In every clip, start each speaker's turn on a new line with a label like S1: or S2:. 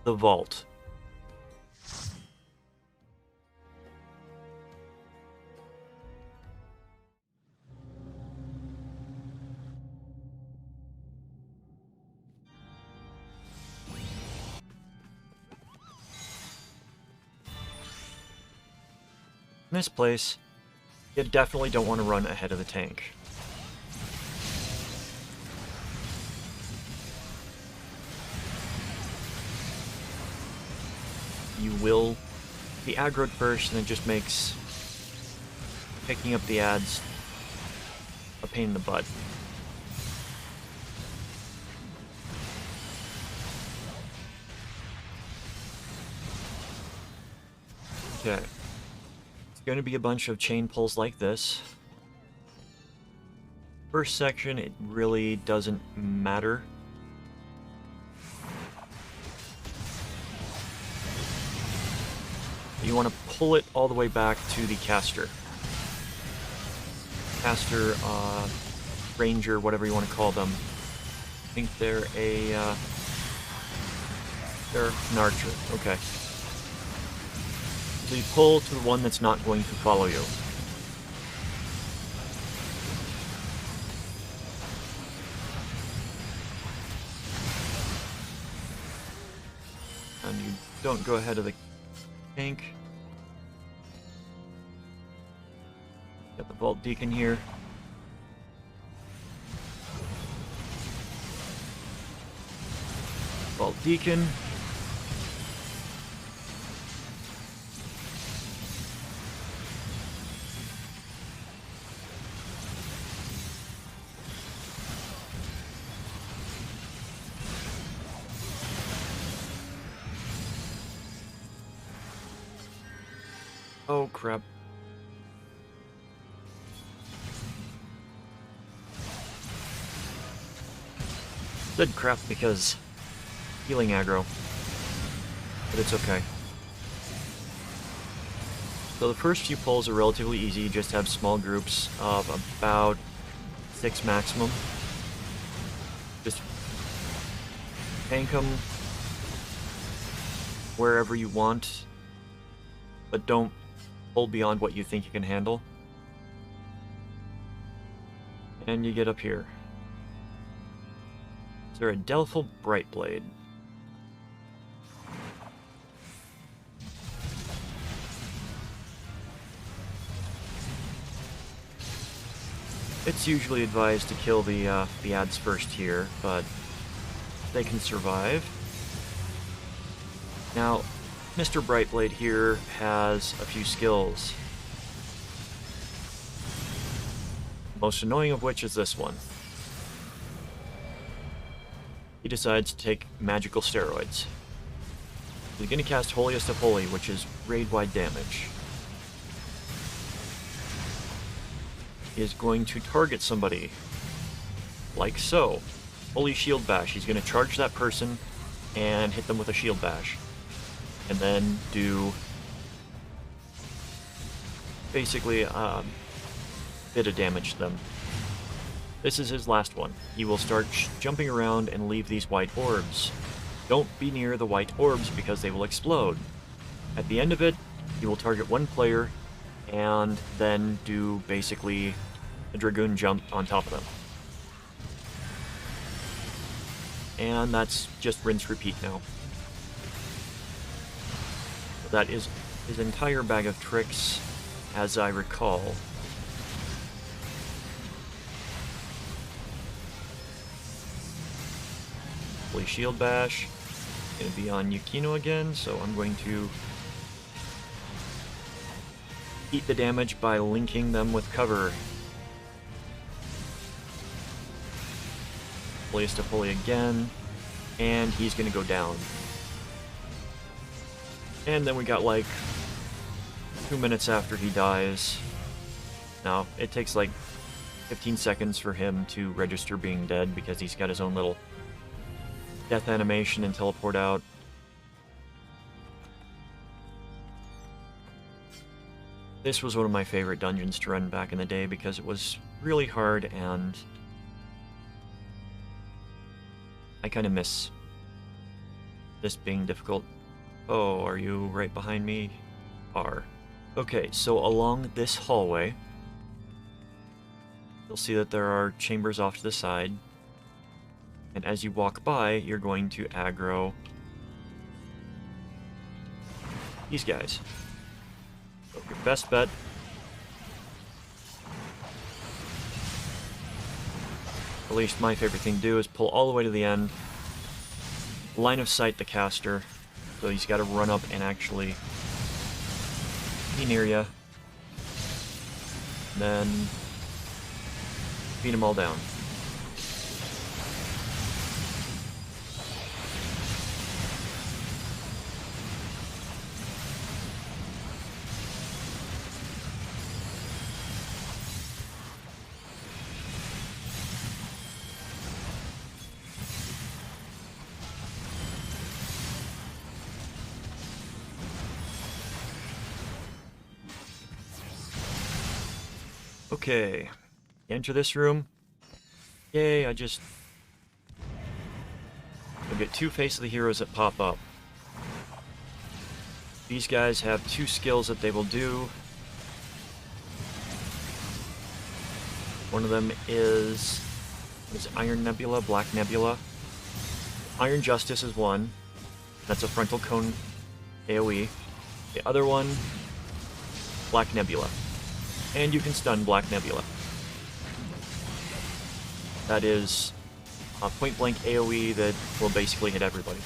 S1: the vault. In this place, you definitely don't want to run ahead of the tank. You will be aggroed first, and it just makes picking up the ads a pain in the butt. Okay. Going to be a bunch of chain pulls like this. First section, it really doesn't matter. You want to pull it all the way back to the caster. Caster, ranger, whatever you want to call them. I think they're they're an archer. Okay. So you pull to the one that's not going to follow you. And you don't go ahead of the tank. Got the Vault Deacon here. Vault Deacon. Oh, crap. Said crap because healing aggro. But it's okay. So the first few pulls are relatively easy. You just have small groups of about 6 maximum. Just tank them wherever you want, but don't pull beyond what you think you can handle. And you get up here. Is there a Adelphel Brightblade? It's usually advised to kill the ads first here, but they can survive. Now, Mr. Brightblade here has a few skills. Most annoying of which is this one. He decides to take magical steroids. He's going to cast Holiest of Holy, which is raid-wide damage. He is going to target somebody, like so. Holy Shield Bash. He's going to charge that person and hit them with a Shield Bash. And then do basically a bit of damage to them. This is his last one. He will start jumping around and leave these white orbs. Don't be near the white orbs because they will explode. At the end of it, he will target one player and then do basically a Dragoon jump on top of them. And that's just rinse repeat now. That is his entire bag of tricks, as I recall. Holy Shield Bash. Gonna be on Yukino again, so I'm going to eat the damage by linking them with cover. Holiest of Holy again, and he's gonna go down. And then we got like 2 minutes after he dies. Now, it takes like 15 seconds for him to register being dead because he's got his own little death animation and teleport out. This was one of my favorite dungeons to run back in the day because it was really hard and I kind of miss this being difficult. Oh, are you right behind me? Are. Okay, so along this hallway, you'll see that there are chambers off to the side. And as you walk by, you're going to aggro these guys. So your best bet, at least my favorite thing to do, is pull all the way to the end, line of sight the caster, so he's got to run up and actually be near you, then beat them all down. Okay, enter this room. Yay, you'll get two Face of the Heroes that pop up. These guys have two skills that they will do. One of them is Iron Nebula, Black Nebula. Iron Justice is one. That's a frontal cone AoE. The other one, Black Nebula. And you can stun Black Nebula. That is a point-blank AoE that will basically hit everybody.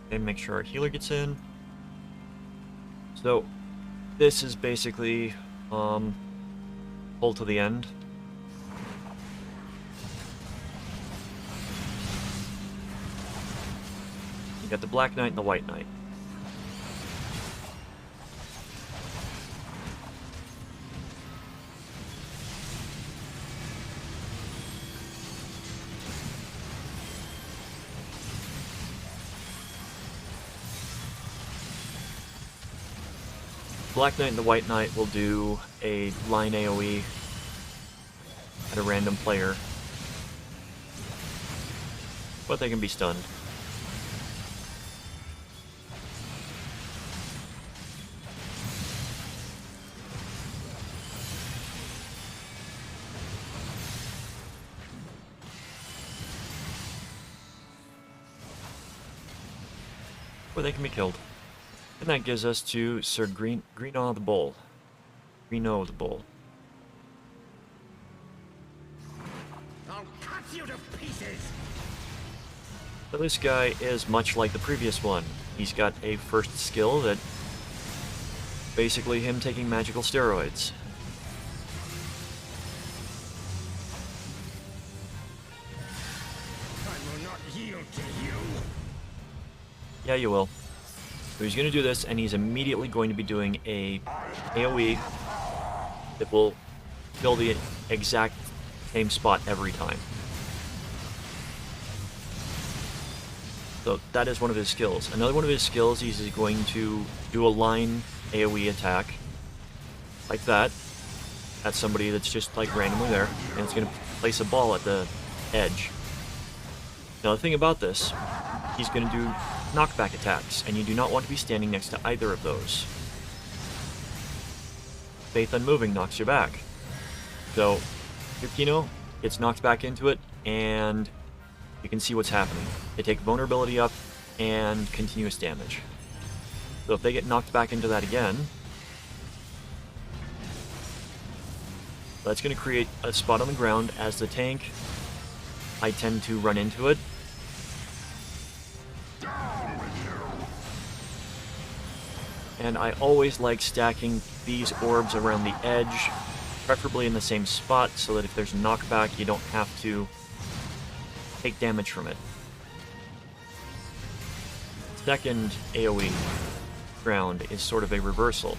S1: Okay, make sure our healer gets in. So, this is basically, pull to the end. You got the Black Knight and the White Knight. Black Knight and the White Knight will do a line AoE at a random player, but they can be stunned. Or they can be killed. And that gives us to Sir Grinnaux the Bull. Grinnaux the Bull.
S2: I'll cut you to pieces.
S1: So this guy is much like the previous one. He's got a first skill that basically him taking magical steroids.
S2: I will not yield to you.
S1: Yeah, you will. So he's going to do this, and he's immediately going to be doing a AoE that will fill the exact same spot every time. So that is one of his skills. Another one of his skills, he's going to do a line AoE attack, like that, at somebody that's just like randomly there, and it's going to place a ball at the edge. Now the thing about this, he's going to do knockback attacks, and you do not want to be standing next to either of those. Faith Unmoving knocks you back. So, Yukino gets knocked back into it, and you can see what's happening. They take vulnerability up and continuous damage. So if they get knocked back into that again, that's going to create a spot on the ground. As the tank, I tend to run into it. And I always like stacking these orbs around the edge, preferably in the same spot, so that if there's a knockback, you don't have to take damage from it. Second AoE round is sort of a reversal.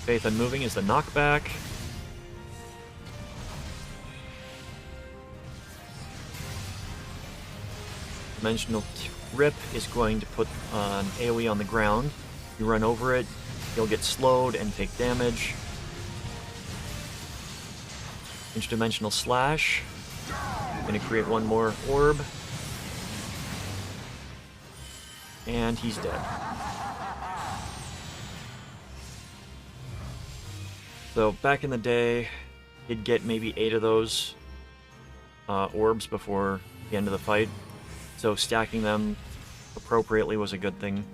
S1: Faith Unmoving is the knockback. Dimensional Rip is going to put an AoE on the ground. You run over it, you'll get slowed and take damage. Interdimensional Slash. Going to create one more orb. And he's dead. So back in the day, you'd get maybe 8 of those orbs before the end of the fight. So stacking them appropriately was a good thing.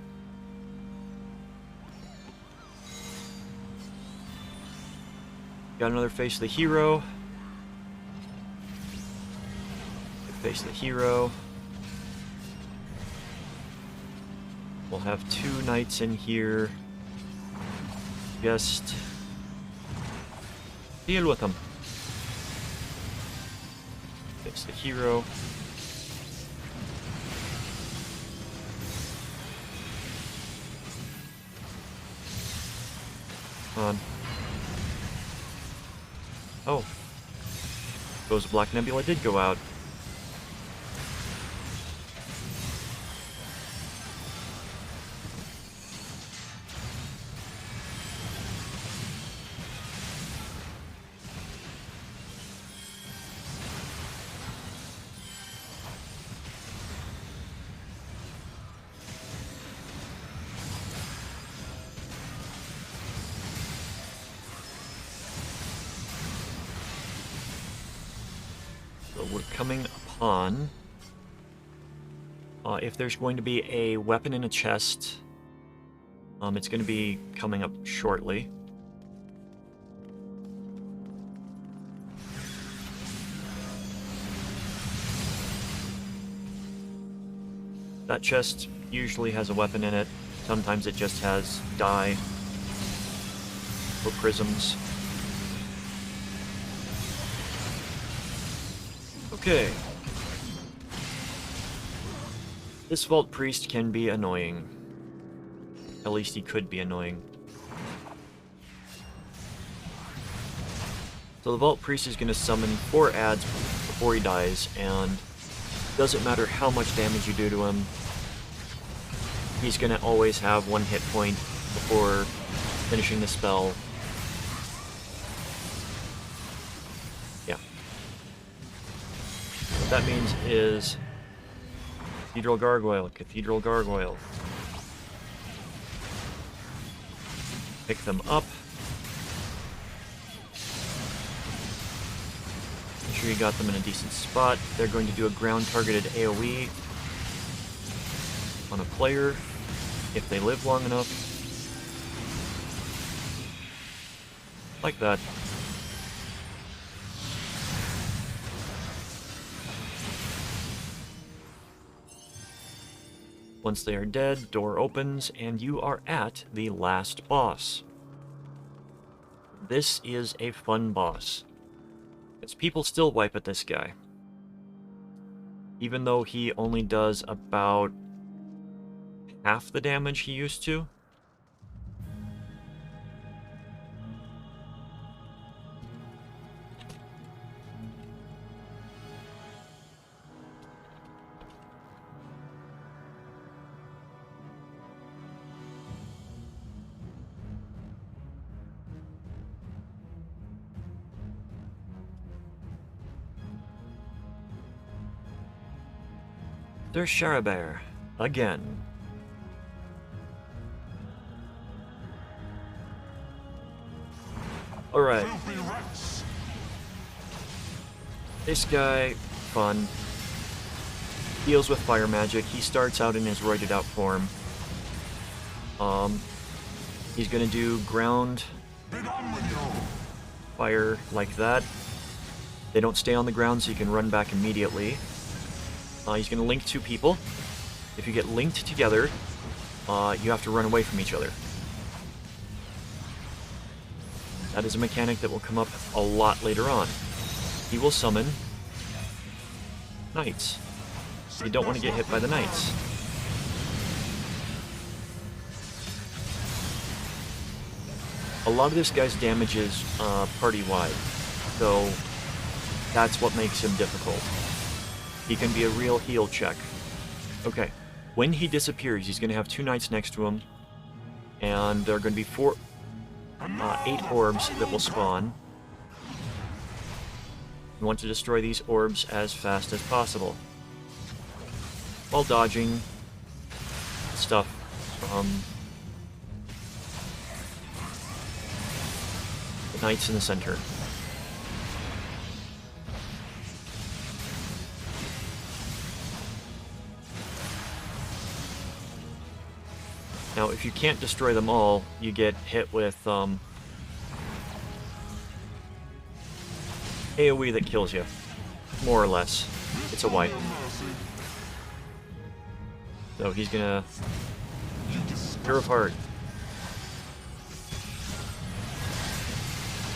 S1: Got another Face of the Hero. Face of the Hero. We'll have 2 knights in here. Just deal with them. Face the Hero. Come on. Oh. Suppose Black Nebula did go out. We're coming upon, if there's going to be a weapon in a chest, it's going to be coming up shortly. That chest usually has a weapon in it. Sometimes it just has dye or prisms. Okay. This Vault Priest can be annoying. At least he could be annoying. So the Vault Priest is going to summon 4 adds before he dies, and it doesn't matter how much damage you do to him, he's going to always have 1 hit point before finishing the spell. What that means is Cathedral Gargoyle, Cathedral Gargoyle. Pick them up. Make sure you got them in a decent spot. They're going to do a ground-targeted AoE on a player if they live long enough. Like that. Once they are dead, door opens, and you are at the last boss. This is a fun boss, because people still wipe at this guy. Even though he only does about half the damage he used to. There's Charibert, again. Alright. This guy, fun. Deals with fire magic. He starts out in his roided out form. He's gonna do ground fire like that. They don't stay on the ground, so you can run back immediately. He's going to link 2 people. If you get linked together, you have to run away from each other. That is a mechanic that will come up a lot later on. He will summon knights. You don't want to get hit by the knights. A lot of this guy's damage is party-wide, so that's what makes him difficult. He can be a real heal check. Okay. When he disappears, he's going to have 2 knights next to him, and there are going to be 8 orbs that will spawn. You want to destroy these orbs as fast as possible, while dodging stuff from the knights in the center. Now, if you can't destroy them all, you get hit with AoE that kills you, more or less. It's a wipe. So he's gonna tear apart.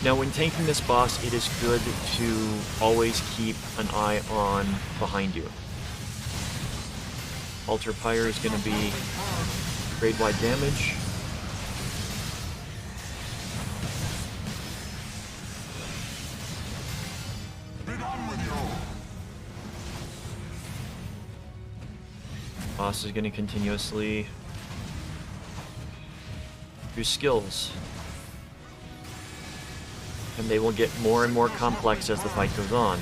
S1: Now, when tanking this boss, it is good to always keep an eye on behind you. Altar Pyre is going to be grade-wide damage. Boss is going to continuously do skills. And they will get more and more complex as the fight goes on.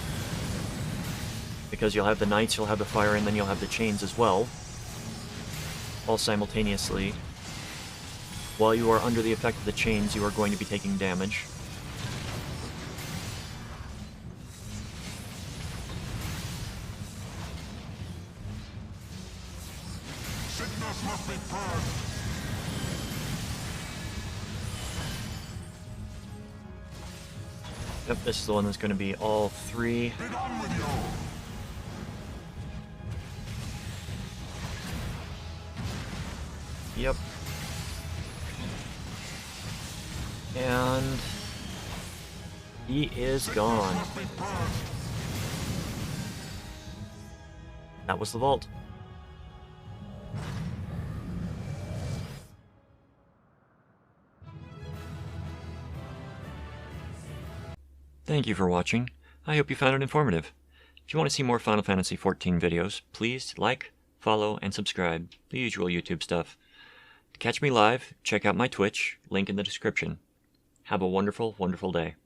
S1: Because you'll have the knights, you'll have the fire, and then you'll have the chains as well. All simultaneously. While you are under the effect of the chains, you are going to be taking damage.
S2: Sickness must be purged.
S1: Yep, this is the one that's going to be all 3. Yep. And he is gone. That was the vault. Thank you for watching. I hope you found it informative. If you want to see more Final Fantasy XIV videos, please like, follow, and subscribe. The usual YouTube stuff. To catch me live, check out my Twitch, link in the description. Have a wonderful, wonderful day.